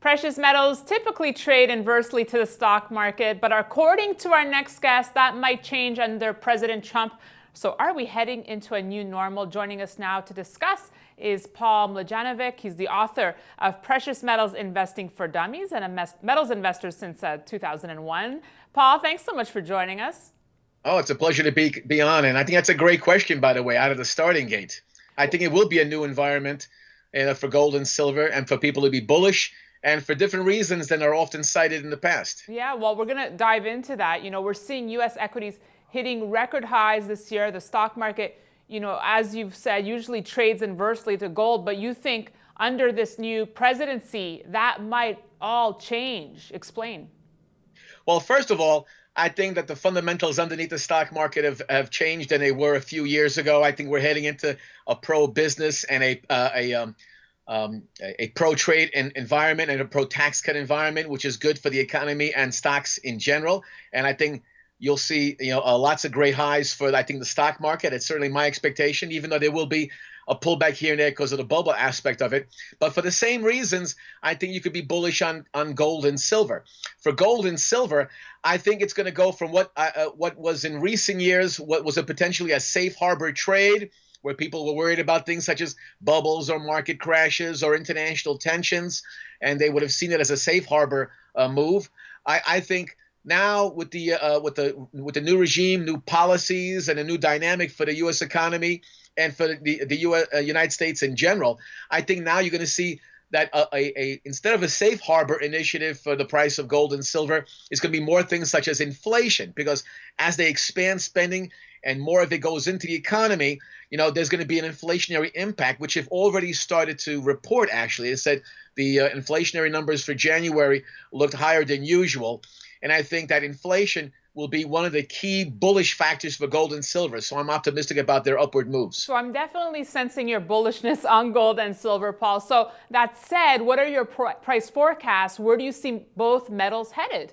Precious metals typically trade inversely to the stock market, but according to our next guest, that might change under President Trump. So are we heading into a new normal? Joining us now to discuss is Paul Mladjenovic. He's the author of Precious Metals Investing for Dummies and a metals investor since 2001. Paul, thanks so much for joining us. Oh, it's a pleasure to be on. And I think that's a great question, by the way, out of the starting gate. I think it will be a new environment for gold and silver and for people to be bullish and for different reasons than are often cited in the past. Yeah, well, we're going to dive into that. We're seeing U.S. equities hitting record highs this year. The stock market, as you've said, usually trades inversely to gold. But you think under this new presidency, that might all change. Explain. Well, first of all, I think that the fundamentals underneath the stock market have changed than they were a few years ago. I think we're heading into a pro-business and a pro-trade environment and a pro-tax cut environment, which is good for the economy and stocks in general. And I think you'll see, lots of great highs for, I think, the stock market. It's certainly my expectation, even though there will be a pullback here and there because of the bubble aspect of it. But for the same reasons, I think you could be bullish on gold and silver. For gold and silver, I think it's going to go from what was in recent years, what was potentially a safe harbor trade, where people were worried about things such as bubbles or market crashes or international tensions, and they would have seen it as a safe harbor move. I think now with the new regime, new policies, and a new dynamic for the U.S. economy and for the United States in general, I think now you're going to see that instead of a safe harbor initiative for the price of gold and silver, it's going to be more things such as inflation, because as they expand spending and more of it goes into the economy, there's going to be an inflationary impact, which have already started to report, actually. It said the inflationary numbers for January looked higher than usual. And I think that inflation will be one of the key bullish factors for gold and silver. So I'm optimistic about their upward moves. So I'm definitely sensing your bullishness on gold and silver, Paul. So that said, what are your price forecasts? Where do you see both metals headed?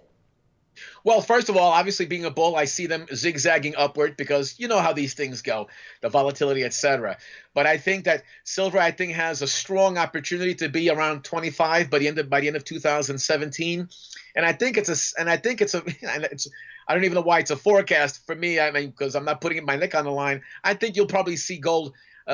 Well, first of all, obviously being a bull, I see them zigzagging upward because you know how these things go, the volatility, etc. But I think that silver, has a strong opportunity to be around 25 by the end of 2017. And I think it's I don't even know why it's a forecast for me. I mean, because I'm not putting my neck on the line. I think you'll probably see gold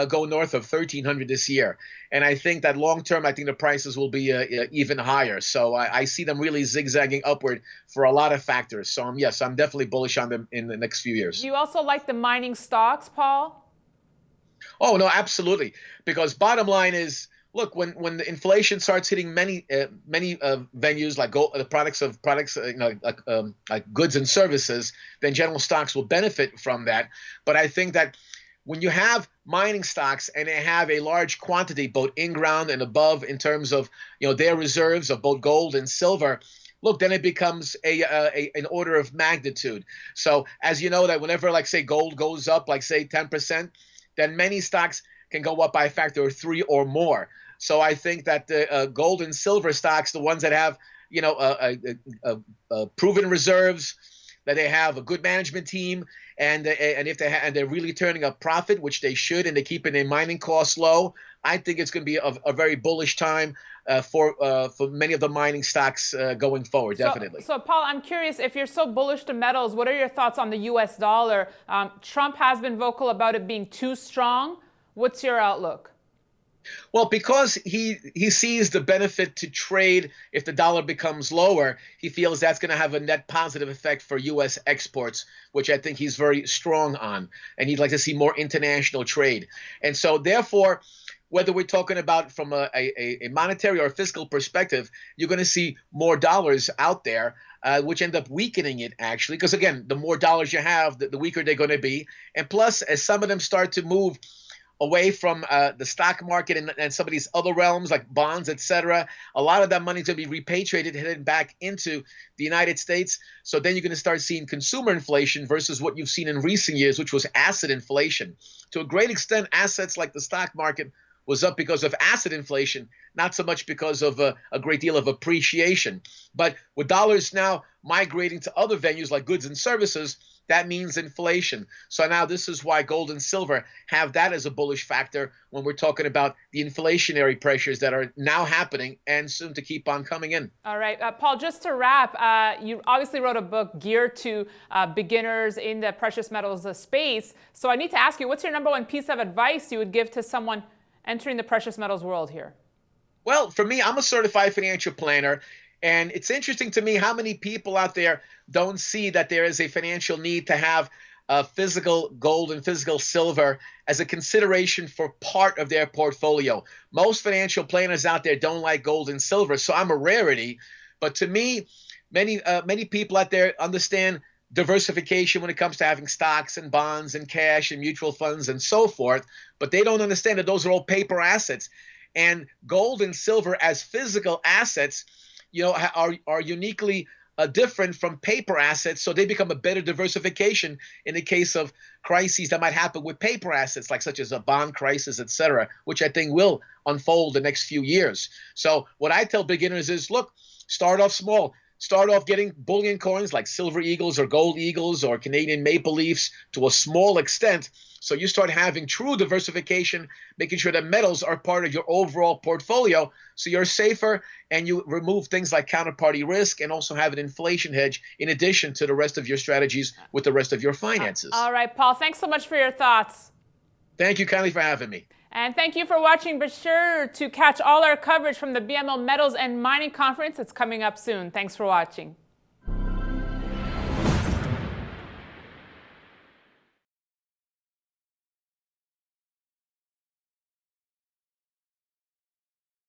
go north of 1,300 this year. And I think that long term, I think the prices will be even higher. So I see them really zigzagging upward for a lot of factors. So yes, I'm definitely bullish on them in the next few years. Do you also like the mining stocks, Paul? Oh, no, absolutely. Because bottom line is, look, when the inflation starts hitting many venues like gold, the products, like goods and services, then general stocks will benefit from that. But I think that when you have mining stocks and they have a large quantity, both in ground and above, in terms of their reserves of both gold and silver, look, then it becomes an order of magnitude. So as you know, that whenever, like, say, gold goes up, like, say, 10%, then many stocks can go up by a factor of 3 or more. So I think that the gold and silver stocks, the ones that have proven reserves, that they have a good management team, and if they're really turning a profit, which they should, and they're keeping their mining costs low, I think it's going to be a very bullish time for many of the mining stocks going forward, definitely. So, Paul, I'm curious, if you're so bullish to metals, what are your thoughts on the U.S. dollar? Trump has been vocal about it being too strong. What's your outlook? Well, because he sees the benefit to trade if the dollar becomes lower, he feels that's going to have a net positive effect for U.S. exports, which I think he's very strong on. And he'd like to see more international trade. And so, therefore, whether we're talking about from a monetary or a fiscal perspective, you're going to see more dollars out there, which end up weakening it, actually. Because, again, the more dollars you have, the weaker they're going to be. And plus, as some of them start to move away from the stock market and some of these other realms like bonds, etc., a lot of that money is going to be repatriated, headed back into the United States. So then you're going to start seeing consumer inflation versus what you've seen in recent years, which was asset inflation. To a great extent, assets like the stock market was up because of asset inflation, not so much because of a great deal of appreciation. But with dollars now migrating to other venues like goods and services, that means inflation. So now this is why gold and silver have that as a bullish factor when we're talking about the inflationary pressures that are now happening and soon to keep on coming in. All right, Paul, just to wrap, you obviously wrote a book geared to beginners in the precious metals space. So I need to ask you, what's your number one piece of advice you would give to someone entering the precious metals world here? Well, for me, I'm a certified financial planner. And it's interesting to me how many people out there don't see that there is a financial need to have physical gold and physical silver as a consideration for part of their portfolio. Most financial planners out there don't like gold and silver, so I'm a rarity. But to me, many people out there understand diversification when it comes to having stocks and bonds and cash and mutual funds and so forth, but they don't understand that those are all paper assets. And gold and silver as physical assets are uniquely different from paper assets, so they become a better diversification in the case of crises that might happen with paper assets, like such as a bond crisis, etc., which I think will unfold the next few years. So what I tell beginners is, look, start off small. Start off getting bullion coins like silver eagles or gold eagles or Canadian maple leafs to a small extent. So you start having true diversification, making sure that metals are part of your overall portfolio so you're safer and you remove things like counterparty risk and also have an inflation hedge in addition to the rest of your strategies with the rest of your finances. All right, Paul, thanks so much for your thoughts. Thank you kindly for having me. And thank you for watching. Be sure to catch all our coverage from the BMO Metals and Mining Conference. It's coming up soon. Thanks for watching.